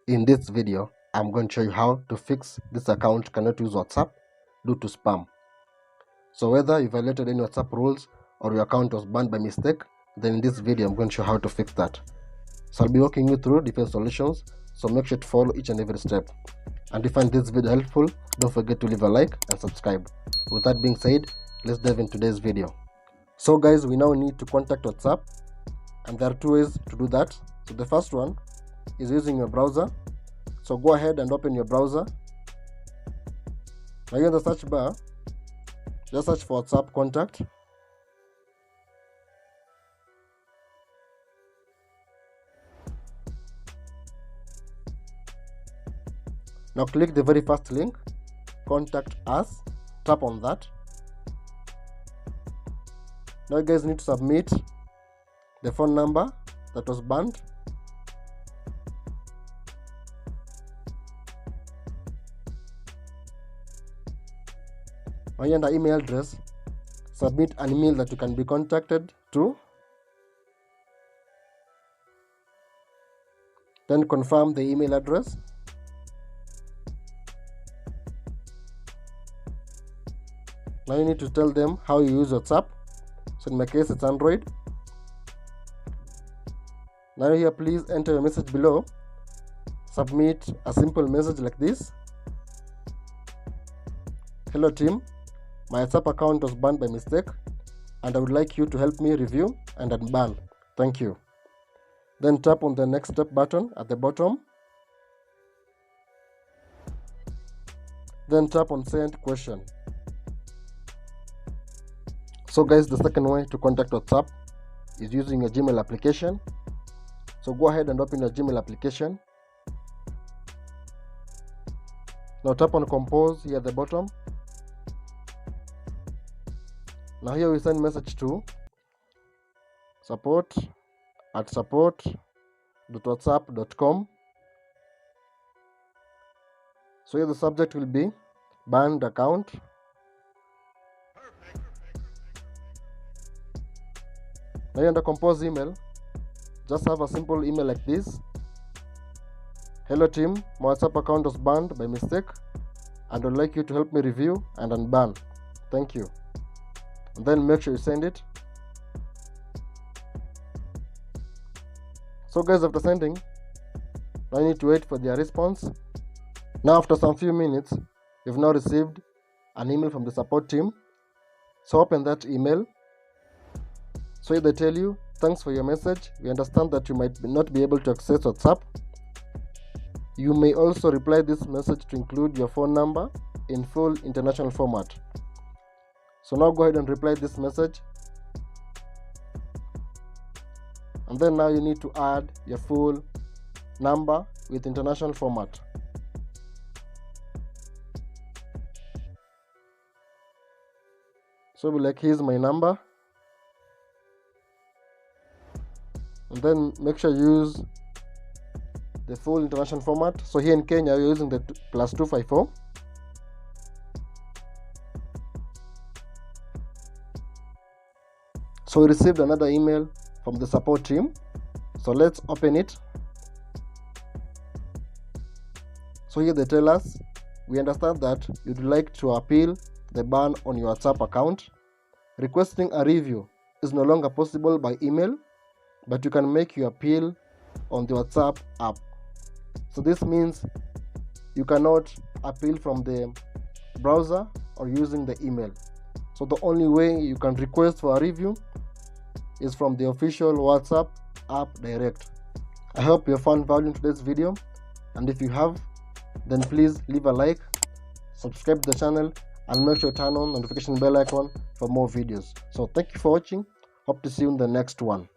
In this video, I'm going to show you how to fix this account cannot use WhatsApp due to spam. So whether you violated any WhatsApp rules or your account was banned by mistake, then in this video I'm going to show you how to fix that. So I'll be walking you through different solutions, so make sure to follow each and every step. And if you find this video helpful, don't forget to leave a like and subscribe. With that being said, let's dive into today's video. So guys, we now need to contact WhatsApp, and there are two ways to do that. So the first one is using your browser. So go ahead and open your browser. Now in the search bar, just search for WhatsApp contact. Now click the very first link, contact us, tap on that. Now you guys need to submit the phone number that was banned. Now you enter email address, submit an email that you can be contacted to. Then confirm the email address. Now you need to tell them how you use WhatsApp. So in my case it's Android. Now here please enter your message below. Submit a simple message like this. Hello team, my WhatsApp account was banned by mistake and I would like you to help me review and unban. Thank you. Then tap on the next step button at the bottom. Then tap on send question. So guys, the second way to contact WhatsApp is using your Gmail application. So go ahead and open your Gmail application. Now tap on compose here at the bottom. Now here we send message to support@support.whatsapp.com. So here the subject will be banned account. Now under compose email, just have a simple email like this. Hello team, my WhatsApp account was banned by mistake and I'd like you to help me review and unban. Thank you. And then make sure you send it. So guys, after sending, I need to wait for their response. Now after some few minutes, you've now received an email from the support team. So open that email. So they tell you, thanks for your message. We understand that you might not be able to access WhatsApp. You may also reply this message to include your phone number in full international format. So now go ahead and reply this message. And then now you need to add your full number with international format. So be like, here's my number. And then make sure you use the full international format. So here in Kenya, you're using the +254. So we received another email from the support team. So let's open it. So here they tell us, we understand that you'd like to appeal the ban on your WhatsApp account. Requesting a review is no longer possible by email, but you can make your appeal on the WhatsApp app. So this means you cannot appeal from the browser or using the email. So the only way you can request for a review is from the official WhatsApp app direct. I hope you found value in today's video, and if you have, then please leave a like, subscribe to the channel, and make sure to turn on the notification bell icon for more videos. So thank you for watching. Hope to see you in the next one.